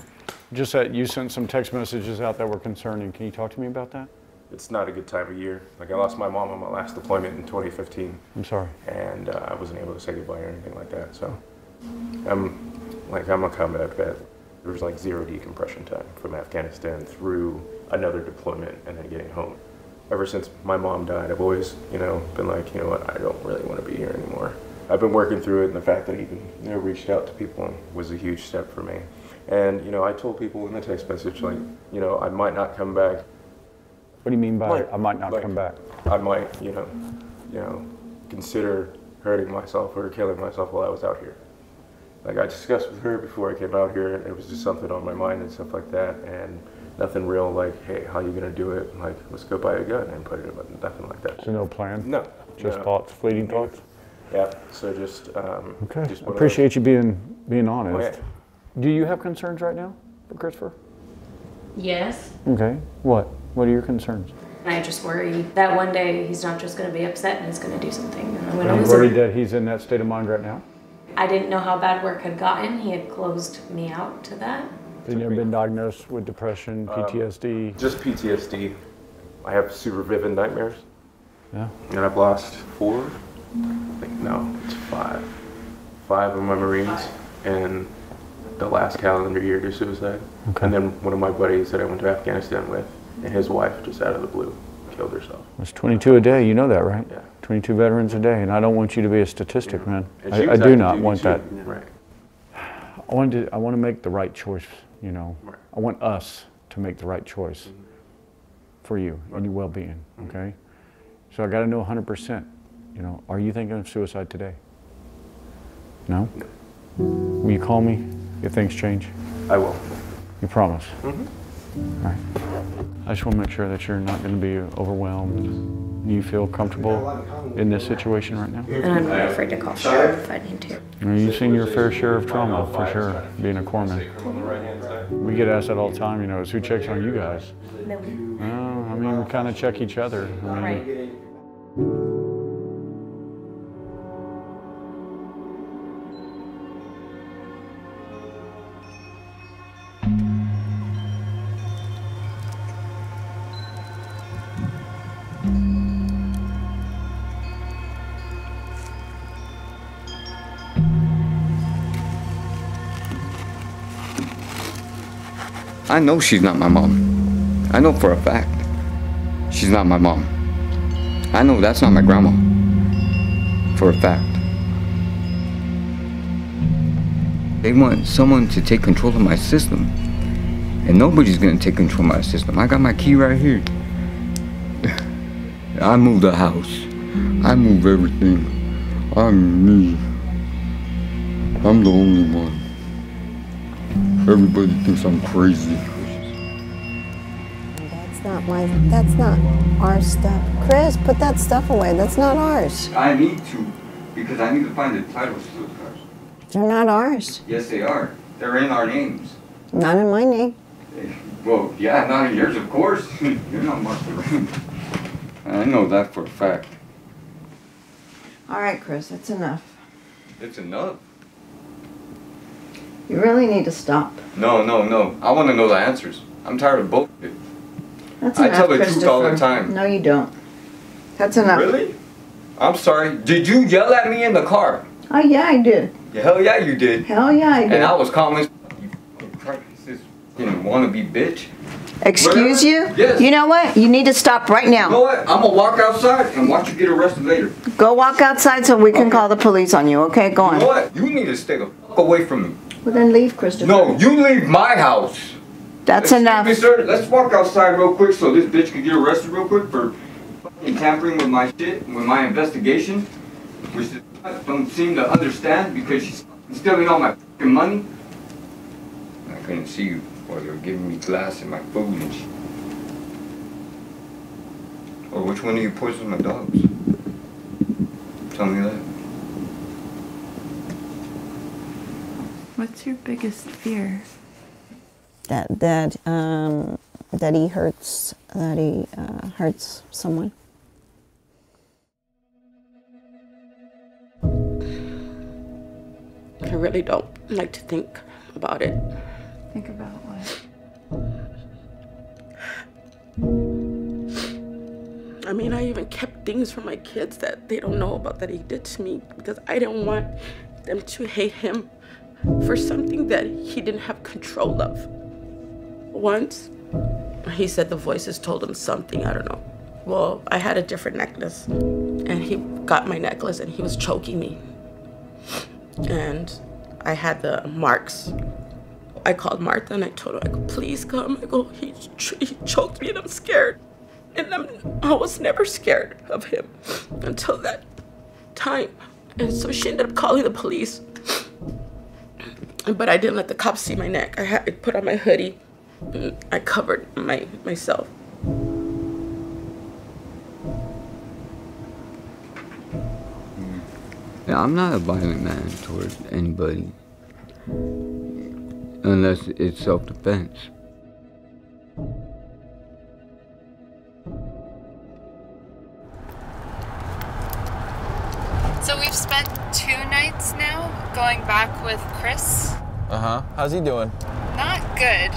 just that you sent some text messages out that were concerning. Can you talk to me about that? It's not a good time of year. Like, I lost my mom on my last deployment in 2015. I'm sorry. And I wasn't able to say goodbye or anything like that, so. I'm a combat vet. There was like 0 decompression time from Afghanistan through another deployment and then getting home. Ever since my mom died, I've always, been like, you know what, I don't really want to be here anymore. I've been working through it, and the fact that I even, reached out to people was a huge step for me. And, I told people in the text message, like, I might not come back. What do you mean by I might not come back? I might, consider hurting myself or killing myself while I was out here. Like, I discussed with her before I came out here, and it was just something on my mind and stuff like that, and nothing real like, hey, how you gonna do it? Like, let's go buy a gun and put it in, nothing like that. So no plan? No. Just thoughts, fleeting thoughts? Yeah, so just, okay, just I appreciate you being honest. Oh, yeah. Do you have concerns right now for Christopher? Yes. Okay, what? What are your concerns? I just worry that one day he's not just going to be upset and he's going to do something. Are you worried that he's in that state of mind right now? I didn't know how bad work had gotten. He had closed me out to that. You've never been diagnosed with depression, PTSD? Just PTSD. I have super vivid nightmares. Yeah. And I've lost 4? No, it's 5. 5 of my Marines in the last calendar year to suicide. Okay. And then one of my buddies that I went to Afghanistan with, and his wife, just out of the blue, killed herself. It's 22 a day, you know that, right? Yeah. 22 veterans a day, and I don't want you to be a statistic, man. And she I was do active not duty want too. that. Right. I want to make the right choice, Right. I want us to make the right choice for you and your well-being, okay? So I got to know 100%, are you thinking of suicide today? No? Will you call me if things change? I will. You promise? Mm-hmm. All right. I just want to make sure that you're not going to be overwhelmed. You feel comfortable in this situation right now? And I'm not afraid to call sheriff if I need to. You've seen your fair share of trauma, for sure, being a corpsman. We get asked that all the time, is who checks on you guys? No. I mean, we kind of check each other. Right. I know she's not my mom. I know for a fact she's not my mom. I know that's not my grandma. For a fact. They want someone to take control of my system. And nobody's gonna take control of my system. I got my key right here. I move the house. I move everything. I'm me. I'm the only one. Everybody thinks I'm crazy. That's not our stuff. Chris, put that stuff away. That's not ours. I need to, because I need to find the titles to those cars. They're not ours. Yes, they are. They're in our names. Not in my name. Well, yeah, not in yours, of course. You're not Martha Rain. I know that for a fact. All right, Chris, that's enough. It's enough. You really need to stop. No. I want to know the answers. I'm tired of both of it. That's I enough, tell the truth all the Christopher. time. No, you don't. That's enough. Really? I'm sorry. Did you yell at me in the car? Oh, yeah, I did. Yeah, hell yeah, you did. Hell yeah, I did. And I was calm as you fucking didn't want to be bitch. Excuse you? Yes. You know what? You need to stop right now. You know what? I'm gonna walk outside and watch you get arrested later. Go walk outside so we can call the police on you, okay? Go on. You know what? You need to stay the fuck away from me. Well, then leave, Christopher. No, you leave my house. That's enough. Excuse me, sir. Let's walk outside real quick so this bitch can get arrested real quick for fucking tampering with my shit, with my investigation, which I don't seem to understand because she's stealing all my fucking money. I couldn't see you while they were giving me glass and my food and shit. Or which one of you poisoned my dogs? Tell me that. What's your biggest fear? That he hurts someone. I really don't like to think about it. Think about what? I mean, I even kept things from my kids that they don't know about that he did to me because I didn't want them to hate him for something that he didn't have control of. Once, he said the voices told him something, I don't know. Well, I had a different necklace, and he got my necklace and he was choking me. And I had the marks. I called Martha and I told her, I go, please come. I go, he choked me and I'm scared. And I was never scared of him until that time. And so she ended up calling the police. But I didn't let the cops see my neck. I put on my hoodie. And I covered myself. Yeah, I'm not a violent man towards anybody. Unless it's self-defense. So we've spent 2 nights now going back with Chris. How's he doing? Not good.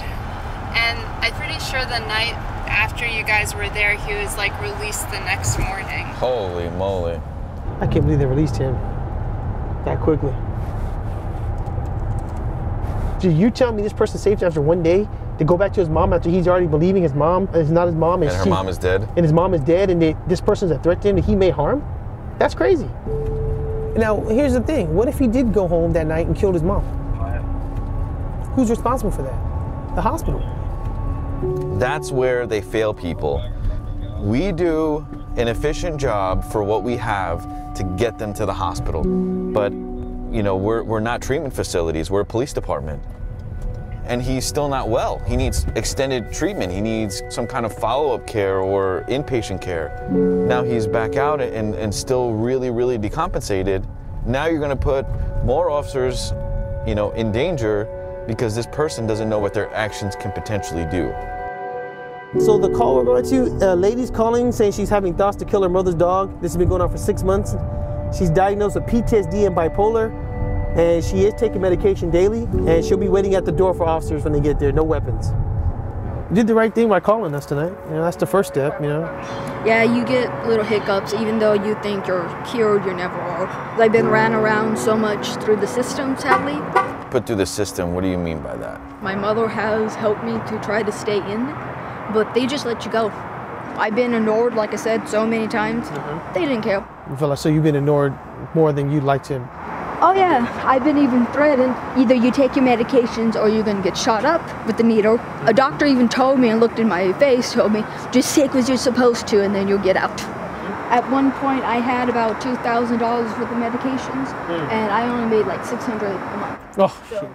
And I'm pretty sure the night after you guys were there, he was like released the next morning. Holy moly. I can't believe they released him that quickly. Dude, you tell me this person saved after 1 day to go back to his mom after he's already believing his mom is not his mom. And her mom is dead? And his mom is dead and this person's a threat to him that he may harm? That's crazy. Now, here's the thing. What if he did go home that night and killed his mom? Who's responsible for that? The hospital. That's where they fail people. We do an efficient job for what we have to get them to the hospital. But, you know, we're not treatment facilities, we're a police department. And he's still not well. He needs extended treatment. He needs some kind of follow-up care or inpatient care. Now he's back out and still really, really decompensated. Now you're gonna put more officers, you know, in danger because this person doesn't know what their actions can potentially do. So the call we're going to, a lady's calling saying she's having thoughts to kill her mother's dog. This has been going on for 6 months. She's diagnosed with PTSD and bipolar, and she is taking medication daily, and she'll be waiting at the door for officers when they get there, no weapons. You did the right thing by calling us tonight. You know, that's the first step, you know. Yeah, you get little hiccups, even though you think you're cured, you never are. I've been ran around so much through the system, sadly. Put through the system, what do you mean by that? My mother has helped me to try to stay in, but they just let you go. I've been ignored, like I said, so many times. They didn't care. You feel like, so you've been ignored more than you'd like to? Oh yeah, I've been even threatened. Either you take your medications or you're gonna get shot up with the needle. A doctor even told me and looked in my face, told me, just take what you're supposed to and then you'll get out. At one point I had about $2,000 worth of medications and I only made like $600 a month. Oh, so.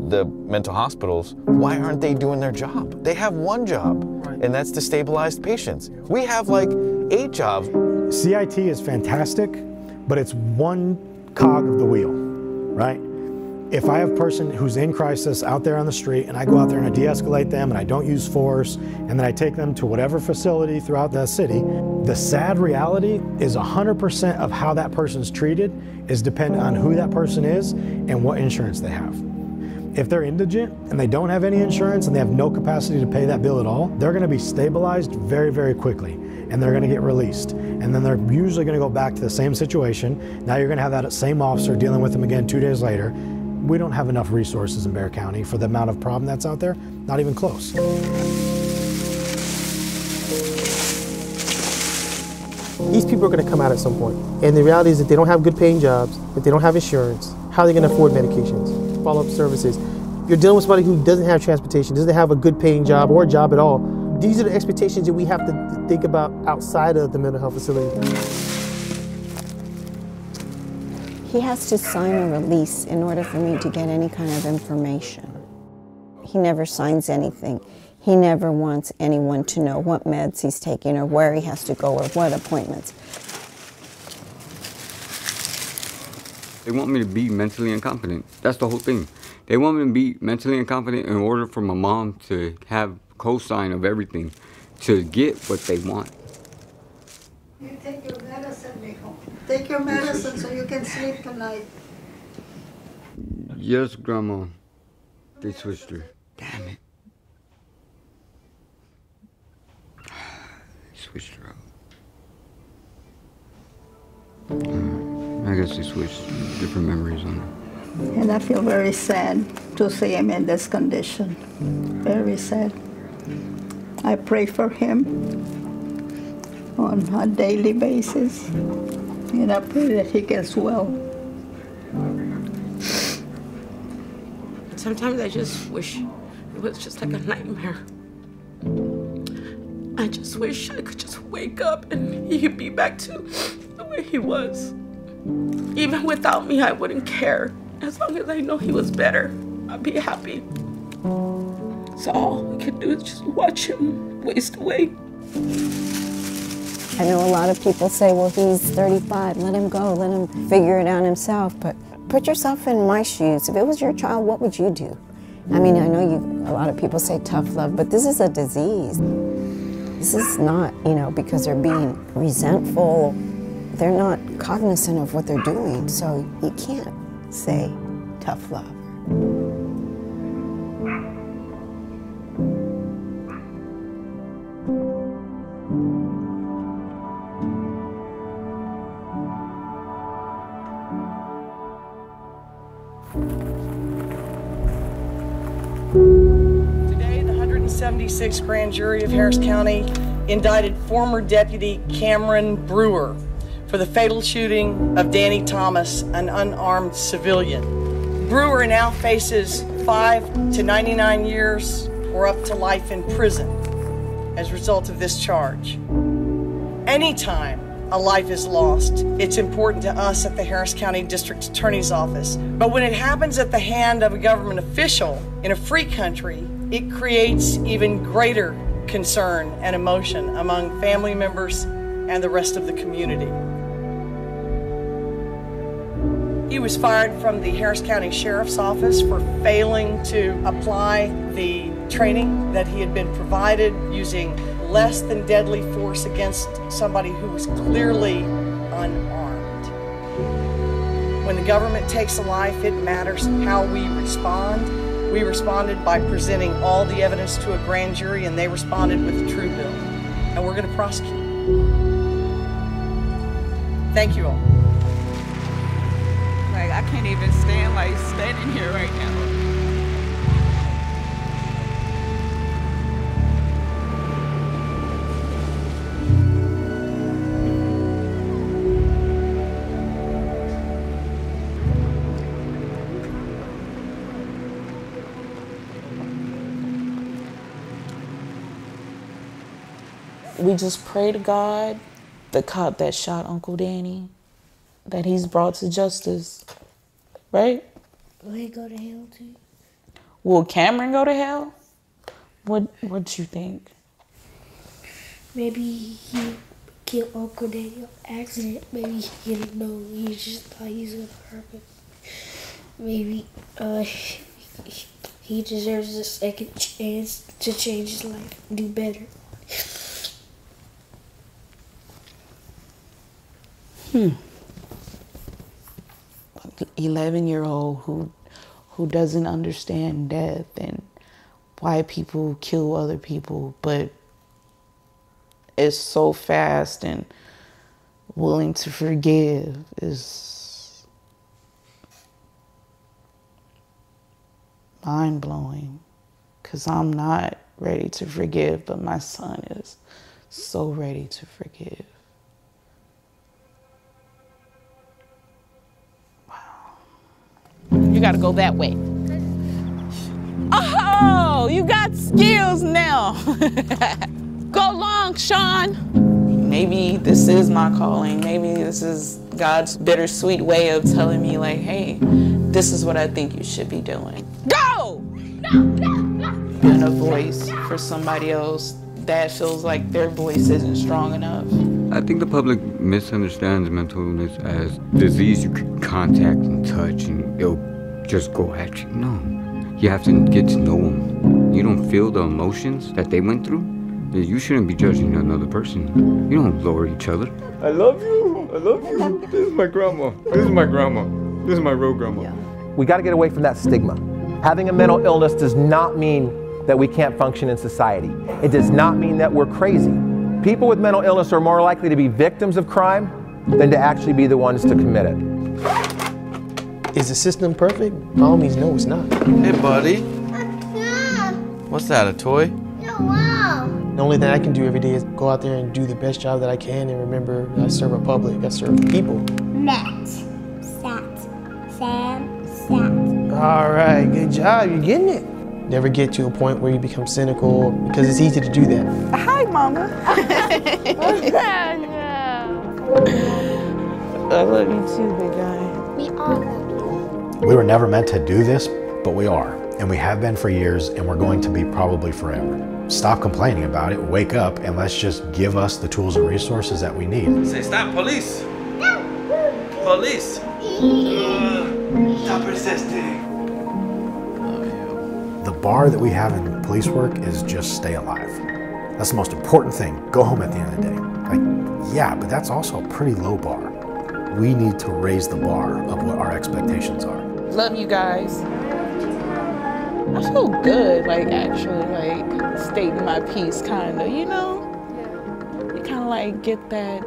The mental hospitals, why aren't they doing their job? They have one job, and that's to stabilize patients. We have like 8 jobs. CIT is fantastic, but it's one cog of the wheel, right? If I have a person who's in crisis out there on the street and I go out there and I de-escalate them and I don't use force and then I take them to whatever facility throughout the city, The sad reality is 100% of how that person's treated is dependent on who that person is and what insurance they have. If they're indigent and they don't have any insurance and they have no capacity to pay that bill at all, they're gonna be stabilized very, very quickly, and they're gonna get released. And then they're usually gonna go back to the same situation. Now you're gonna have that same officer dealing with them again 2 days later. We don't have enough resources in Bexar County for the amount of problem that's out there, not even close. These people are going to come out at some point. And the reality is that they don't have good paying jobs, that they don't have insurance. How are they going to afford medications, follow-up services? If you're dealing with somebody who doesn't have transportation, doesn't have a good paying job or a job at all, these are the expectations that we have to think about outside of the mental health facility. He has to sign a release in order for me to get any kind of information. He never signs anything. He never wants anyone to know what meds he's taking or where he has to go or what appointments. They want me to be mentally incompetent. That's the whole thing. They want me to be mentally incompetent in order for my mom to have cosign of everything to get what they want. You take your medicine, mijo. Take your medicine so you can sleep tonight. Yes, Grandma. They switched her. Damn it. They switched her out. I guess they switched different memories on her. And I feel very sad to see him in this condition. Very sad. I pray for him on a daily basis, and I pray that he gets well. Sometimes I just wish it was just like a nightmare. I just wish I could just wake up and he could be back to the way he was. Even without me, I wouldn't care. As long as I know he was better, I'd be happy. So all we could do is just watch him waste away. I know a lot of people say, well, he's 35, let him go, let him figure it out himself. But put yourself in my shoes. If it was your child, what would you do? I mean, I know a lot of people say tough love, but this is a disease. This is not, because they're being resentful. They're not cognizant of what they're doing, so you can't say tough love. Today, the 176th Grand Jury of Harris County indicted former Deputy Cameron Brewer for the fatal shooting of Danny Thomas, an unarmed civilian. Brewer now faces 5 to 99 years or up to life in prison as a result of this charge. Anytime a life is lost, it's important to us at the Harris County District Attorney's Office. But when it happens at the hand of a government official in a free country, it creates even greater concern and emotion among family members and the rest of the community. He was fired from the Harris County Sheriff's Office for failing to apply the training that he had been provided, using less than deadly force against somebody who was clearly unarmed. When the government takes a life, it matters how we respond. We responded by presenting all the evidence to a grand jury, and they responded with a true bill. And we're going to prosecute. Thank you all. Like, I can't even stand like standing here right now. We just pray to God, the cop that shot Uncle Danny, that he's brought to justice, right? Will he go to hell too? Will Cameron go to hell? What you think? Maybe he killed Uncle Danny on accident. Maybe he didn't know. He just thought he was gonna hurt him. Maybe he deserves a second chance to change his life and do better. 11-year-old who doesn't understand death and why people kill other people, but is so fast and willing to forgive is mind-blowing, because I'm not ready to forgive, but my son is so ready to forgive. You gotta go that way. Oh, you got skills now. Go long, Sean. Maybe this is my calling. Maybe this is God's bittersweet way of telling me, like, hey, this is what I think you should be doing. Go! And a voice for somebody else that feels like their voice isn't strong enough. I think the public misunderstands mental illness as disease you can contact and touch and it'll just go at you. No, you have to get to know them. You don't feel the emotions that they went through. You shouldn't be judging another person. You don't lower each other. I love you. I love you. This is my grandma. This is my grandma. This is my real grandma. We got to get away from that stigma. Having a mental illness does not mean that we can't function in society. It does not mean that we're crazy. People with mental illness are more likely to be victims of crime than to actually be the ones to commit it. Is the system perfect? By all means, no, it's not. Hey, buddy. What's that, a toy? The only thing I can do every day is go out there and do the best job that I can and remember I serve a public, I serve people. Matt, sat, Sam, sat. All right, good job, you're getting it. Never get to a point where you become cynical because it's easy to do that. Hi, Mama. I love you too, big guy. We all love you. We were never meant to do this, but we are. And we have been for years, and we're going to be probably forever. Stop complaining about it, wake up, and let's just give us the tools and resources that we need. Say stop, police. Police. Stop resisting. The bar that we have in police work is just stay alive. That's the most important thing. Go home at the end of the day. Like, yeah, but that's also a pretty low bar. We need to raise the bar of what our expectations are. Love you guys. I feel good, like, actually, like, stating my piece, kind of, you know? You kind of, like, get that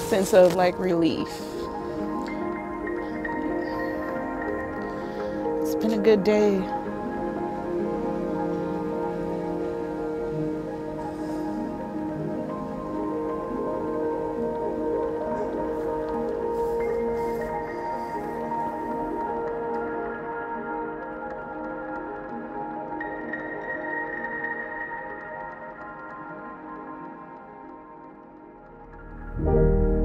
sense of, like, relief. It's been a good day. Thank you.